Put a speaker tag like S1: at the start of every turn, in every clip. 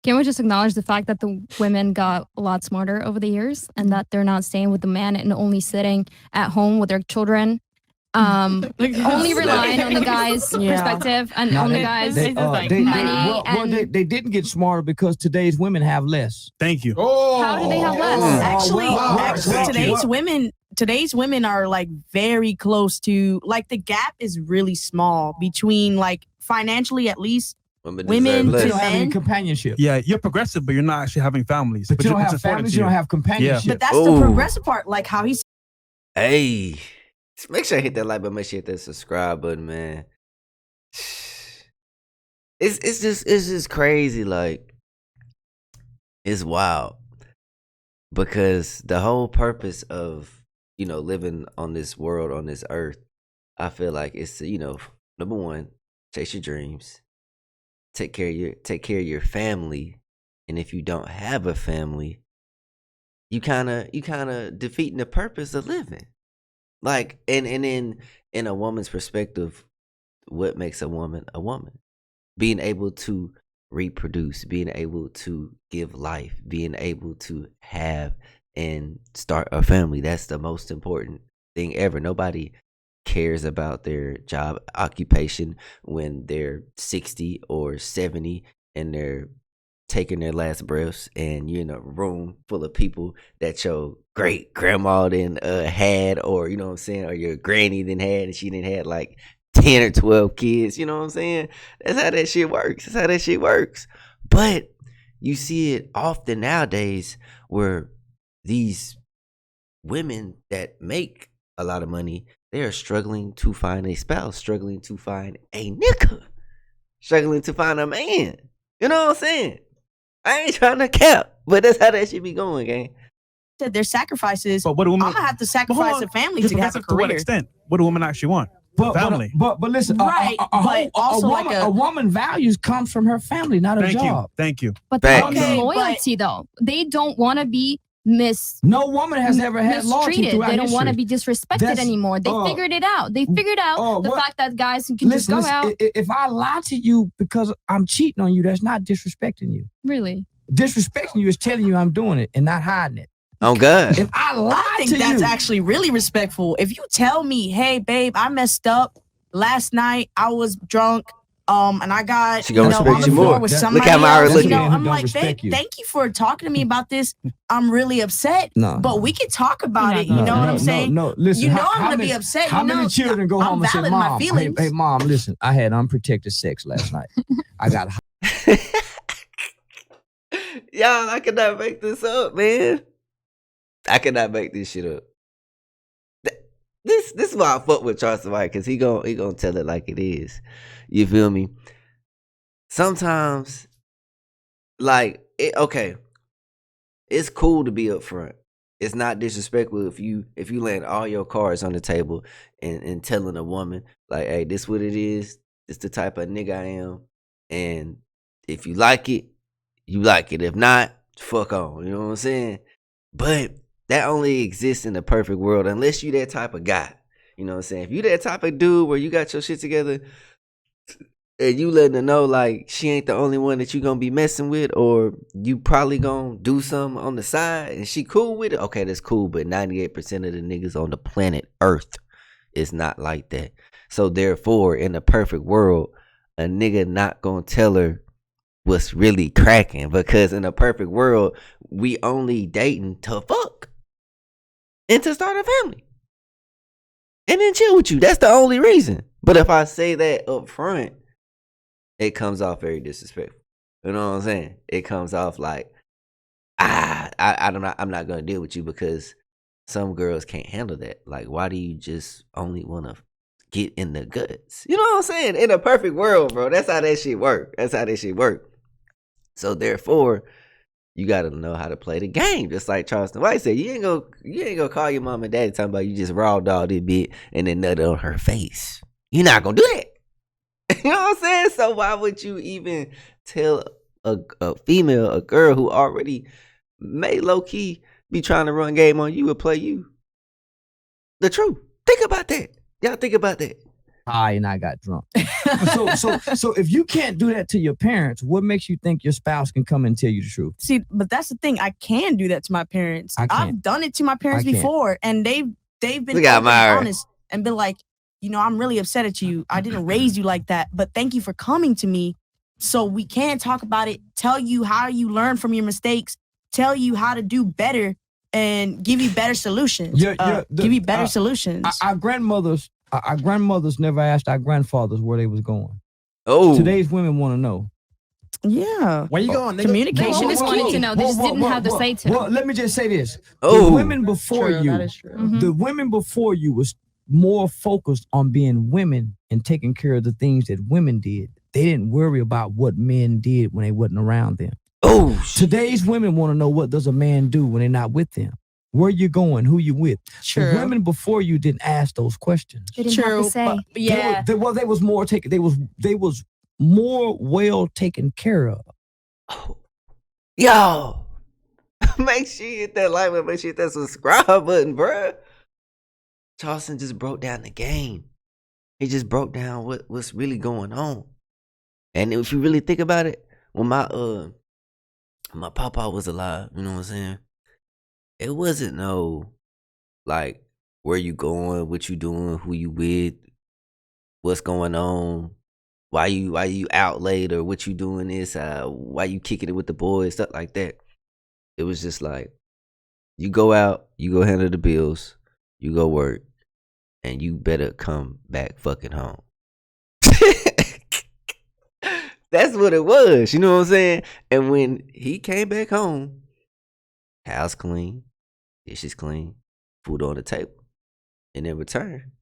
S1: Can we just acknowledge the fact that the women got a lot smarter over the years and that they're not staying with the man and only sitting at home with their children, only relying on the guy's perspective and on the guy's money.
S2: They didn't get smarter because today's women have less.
S3: Thank you.
S1: How do they have less?
S4: Actually, today's women are like very close to, like, the gap is really small between, like, financially at least. Women
S2: don't have any companionship.
S3: Yeah, you're progressive, but you're not actually having families.
S2: But you don't have families, you don't have companionship.
S4: But that's the progressive part, like how he's.
S5: Hey, make sure I hit that like button, make sure you hit that subscribe button, man. It's just crazy, like, it's wild. Because the whole purpose of, living on this world, on this earth, I feel like it's to, number one, chase your dreams. Take care of your family, and if you don't have a family, you kind of defeating the purpose of living. Like, and in a woman's perspective, what makes a woman a woman? Being able to reproduce, being able to give life, being able to have and start a family. That's the most important thing ever. Nobody cares about their job occupation when they're 60 or 70 and they're taking their last breaths, and you're in a room full of people that your great grandma then had, or you know what I'm saying, or your granny then had, and she didn't had like 10 or 12 kids. You know what I'm saying? That's how that shit works. But you see it often nowadays where these women that make a lot of money, they are struggling to find a spouse, struggling to find a nigga, struggling to find a man. You know what I'm saying? I ain't trying to cap, but that's how that shit be going, gang.
S4: Their sacrifices.
S3: But what do women?
S4: I'm gonna have to sacrifice a family to have a career.
S3: To what extent? What do women actually want? Family.
S2: But listen,
S4: right? But also
S2: a woman values comes from her family, not a job.
S3: Thank you.
S1: But they want loyalty, though. They don't want to be
S2: No woman has ever had loyalty throughout
S1: They don't
S2: history.
S1: want to be disrespected anymore. They figured it out. They figured out the fact that guys can just go out.
S2: If I lie to you because I'm cheating on you, that's not disrespecting you.
S1: Really?
S2: Disrespecting you is telling you I'm doing it and not hiding it.
S5: Oh, God.
S2: If I
S4: think that's actually really respectful. If you tell me, hey, babe, I messed up last night, I was drunk, and I got
S5: she gonna respect you more.
S4: With
S5: Look how Myra looking.
S4: I'm like, babe, thank you for talking to me about this. I'm really upset, but we can talk about it. You know what I'm saying?
S2: No, listen.
S4: You know I'm gonna be upset.
S2: How many children go home and say, "Mom, hey, mom, listen, I had unprotected sex last night. I got."
S5: Y'all, I cannot make this up, man. I cannot make this shit up. This is why I fuck with Charleston White, because he gonna tell it like it is. You feel me? Sometimes, like, okay, it's cool to be upfront. It's not disrespectful if you land all your cards on the table and telling a woman, like, hey, this what it is. This the type of nigga I am. And if you like it, you like it. If not, fuck on. You know what I'm saying? But that only exists in the perfect world, unless you that type of guy. You know what I'm saying? If you that type of dude where you got your shit together and you letting her know, like, she ain't the only one that you gonna be messing with, or you probably gonna do something on the side and she cool with it, okay, that's cool. But 98% of the niggas on the planet Earth is not like that. So therefore, in the perfect world, a nigga not gonna tell her what's really cracking, because in a perfect world, we only dating to fuck and to start a family and then chill with you. That's the only reason. But if I say that up front, it comes off very disrespectful. You know what I'm saying? It comes off like, I'm not gonna deal with you, because some girls can't handle that. Like, why do you just only want to get in the guts? You know what I'm saying? In a perfect world, bro, that's how that shit work. So therefore, you gotta know how to play the game. Just like Charleston White said, you ain't gonna call your mom and daddy talking about you just raw dog this bit and then nut on her face. You're not gonna do that. You know what I'm saying? So why would you even tell a female, a girl who already may low key be trying to run game on you or play you, the truth? Think about that. Y'all think about that.
S2: high and I got drunk. so if you can't do that to your parents, what makes you think your spouse can come and tell you the truth?
S4: See, but that's the thing. I can do that to my parents. I've done it to my parents before, and they've been honest and been like, I'm really upset at you. I didn't raise you like that, but thank you for coming to me. So we can talk about it, tell you how you learn from your mistakes, tell you how to do better, and give you better solutions. Give you better solutions.
S2: Our grandmothers never asked our grandfathers where they was going.
S5: Oh,
S2: today's women want to know.
S6: Yeah.
S2: Where you going?
S1: Communication. They just wanted to know. They just didn't have to say to.
S2: Well, let me just say this.
S5: Oh.
S2: The women before you,
S6: that is true.
S2: the women before you was more focused on being women and taking care of the things that women did. They didn't worry about what men did when they wasn't around them.
S5: Oh,
S2: today's women want to know, what does a man do when they're not with them? Where you going? Who you with?
S6: True.
S2: The women before you didn't ask those questions.
S1: They didn't have to say.
S4: Yeah.
S2: They was more taken. They was more well taken care of.
S5: Oh. Yo, make sure you hit that like button. Make sure you hit that subscribe button, bruh. Charleston just broke down the game. He just broke down what's really going on. And if you really think about it, when my papa was alive, you know what I'm saying? It wasn't no, like, where you going, what you doing, who you with, what's going on, why you out late, or what you doing this, why you kicking it with the boys, stuff like that. It was just like, you go out, you go handle the bills, you go work, and you better come back fucking home. That's what it was, you know what I'm saying? And when he came back home, house clean, dishes clean, food on the table. And in return,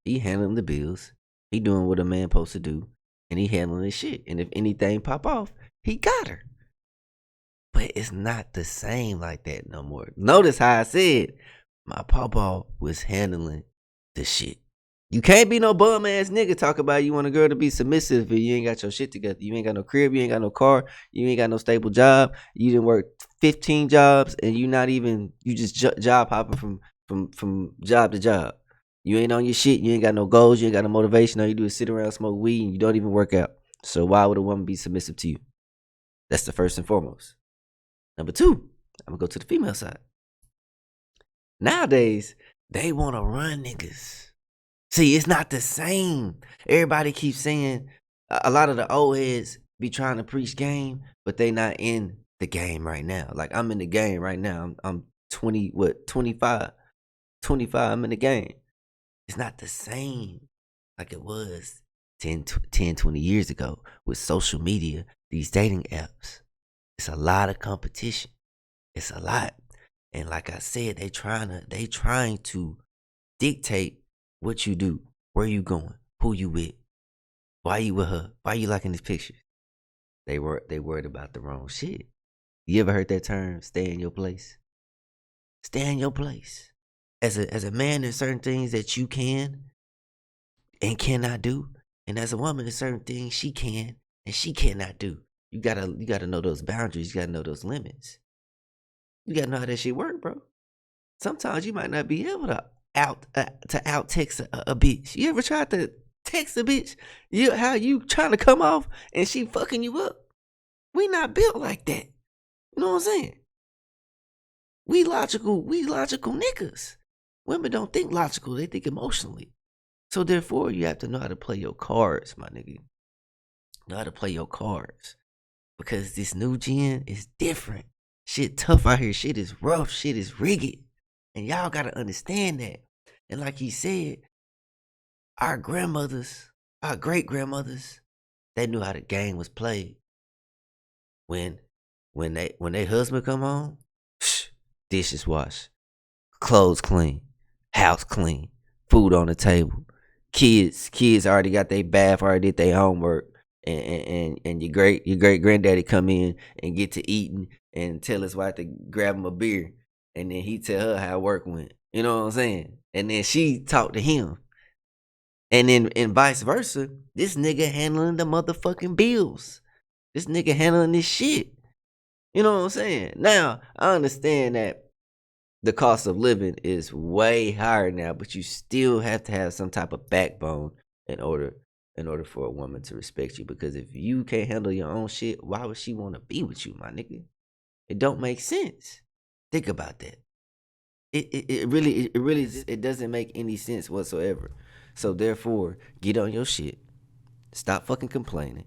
S5: he handling the bills. He doing what a man supposed to do. And he handling his shit. And if anything pop off, he got her. But it's not the same like that no more. Notice how I said my papa was handling the shit. You can't be no bum ass nigga talk about you want a girl to be submissive and you ain't got your shit together. You ain't got no crib, you ain't got no car, you ain't got no stable job. You didn't work 15 jobs and you just job hopping from job to job. You ain't on your shit, you ain't got no goals, you ain't got no motivation. All you do is sit around, smoke weed, and you don't even work out. So why would a woman be submissive to you? That's the first and foremost. Number two, I'm gonna go to the female side. Nowadays, they wanna run niggas. See, it's not the same. Everybody keeps saying, a lot of the old heads be trying to preach game, but they not in the game right now. Like, I'm in the game right now. I'm 25, I'm in the game. It's not the same like it was 10, 20 years ago with social media, these dating apps. It's a lot of competition. It's a lot. And like I said, they trying to dictate what you do, where you going, who you with, why you with her, why you liking this picture. They worried about the wrong shit. You ever heard that term, stay in your place? Stay in your place. As a man, there's certain things that you can and cannot do. And as a woman, there's certain things she can and she cannot do. You gotta know those boundaries, you gotta know those limits. You gotta know how that shit work, bro. Sometimes you might not be able to out text a bitch. You ever tried to text a bitch? How you trying to come off and she fucking you up? We not built like that. You know what I'm saying? We logical niggas. Women don't think logical, they think emotionally. So therefore, you have to know how to play your cards, my nigga. Know how to play your cards. Because this new gen is different. Shit tough out here. Shit is rough. Shit is rigid. And y'all gotta understand that. And like he said, our grandmothers, our great grandmothers, they knew how the game was played. When they husband come home, dishes washed, clothes clean, house clean, food on the table. Kids already got their bath, already did their homework, and your great granddaddy come in and get to eating and tell his wife to grab him a beer. And then he tell her how work went. You know what I'm saying? And then she talk to him. And then and vice versa, this nigga handling the motherfucking bills. This nigga handling this shit. You know what I'm saying? Now, I understand that the cost of living is way higher now, but you still have to have some type of backbone in order for a woman to respect you. Because if you can't handle your own shit, why would she want to be with you, my nigga? It don't make sense. Think about that. It really doesn't make any sense whatsoever. So therefore, get on your shit. Stop fucking complaining.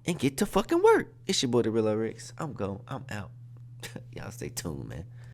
S5: And get to fucking work. It's your boy, The Real Rex. I'm gone. I'm out. Y'all stay tuned, man.